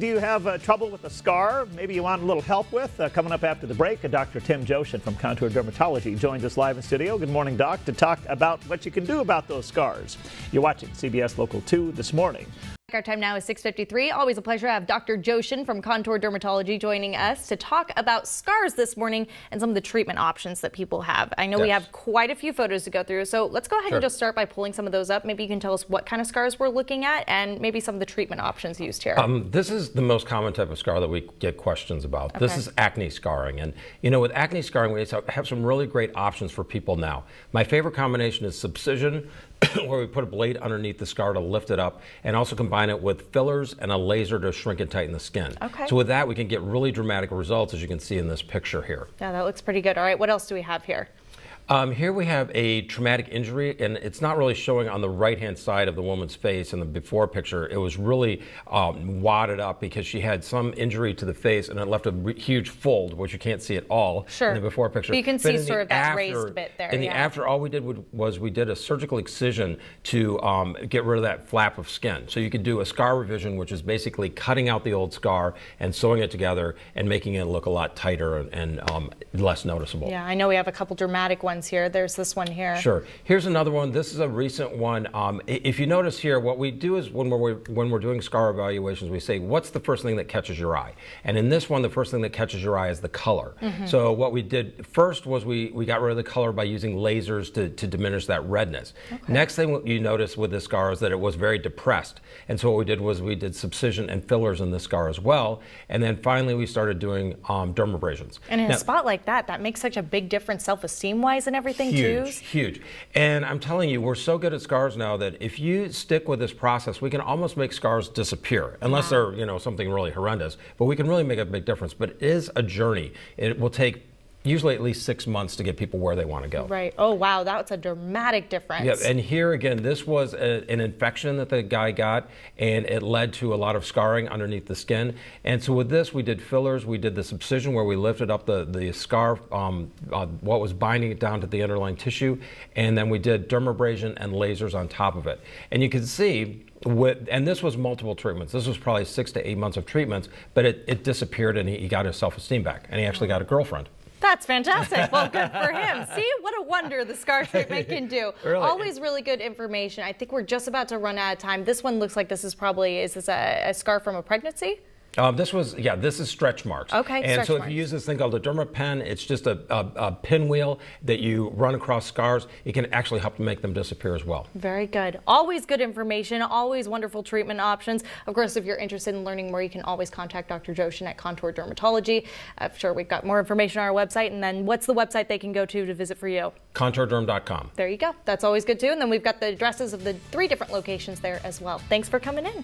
do you have trouble with a scar? Maybe you want a little help with? Coming up after the break, Dr. Tim Jochen from Contour Dermatology joins us live in studio. Good morning, Doc, to talk about what you can do about those scars. You're watching CBS Local 2 this morning. Our time now is 6:53. Always a pleasure to have Dr. Jochen from Contour Dermatology joining us to talk about scars this morning and some of the treatment options that people have. I know we have quite a few photos to go through, so let's go ahead and just start by pulling some of those up. Maybe you can tell us what kind of scars we're looking at and maybe some of the treatment options used here. This is the most common type of scar that we get questions about. This is acne scarring. And, you know, with acne scarring, we have some really great options for people now. My favorite combination is subcision, where we put a blade underneath the scar to lift it up, and also combine it with fillers and a laser to shrink and tighten the skin. So with that, we can get really dramatic results, as you can see in this picture here. Yeah, that looks pretty good. All right, what else do we have here? Here we have a traumatic injury, and it's not really showing on the right-hand side of the woman's face in the before picture. It was really wadded up because she had some injury to the face, and it left a huge fold, which you can't see at all in the before picture. But you can see sort of that raised bit there. In the after, all we did was we did a surgical excision to get rid of that flap of skin. So you could do a scar revision, which is basically cutting out the old scar and sewing it together and making it look a lot tighter and less noticeable. Yeah, I know we have a couple dramatic ones here. There's this one here. Sure. Here's another one. This is a recent one. If you notice here, what we do is when we're doing scar evaluations, we say, what's the first thing that catches your eye? And in this one, the first thing that catches your eye is the color. So what we did first was we got rid of the color by using lasers to diminish that redness. Next thing you notice with this scar is that it was very depressed. And so what we did was we did subcision and fillers in the scar as well. And then finally we started doing dermabrasions. And in a spot like that, that makes such a big difference self-esteem-wise and everything huge. And I'm telling you, we're so good at scars now that if you stick with this process, we can almost make scars disappear, unless they're, you know, something really horrendous. But we can really make a big difference. But it is a journey. It will take usually at least 6 months to get people where they want to go. Right. Oh, wow. That's a dramatic difference. Yeah. And here again, this was an infection that the guy got, and it led to a lot of scarring underneath the skin. And so with this, we did fillers. We did the subcision where we lifted up the scar, what was binding it down to the underlying tissue. And then we did dermabrasion and lasers on top of it. And you can see, and this was multiple treatments. This was probably 6 to 8 months of treatments, but it disappeared, and he got his self-esteem back, and he actually got a girlfriend. That's fantastic. Well, good for him. See what a wonder the scar treatment can do. Always really good information. I think we're just about to run out of time. This one looks like this is probably, is this a scar from a pregnancy? This is stretch marks. Okay, and so if you use this thing called a dermapen, it's just a pinwheel that you run across scars. It can actually help to make them disappear as well. Very good. Always good information, always wonderful treatment options. Of course, if you're interested in learning more, you can always contact Dr. Jochen at Contour Dermatology. I'm sure we've got more information on our website. And then what's the website they can go to visit for you? ContourDerm.com. There you go. That's always good too. And then we've got the addresses of the 3 different locations there as well. Thanks for coming in.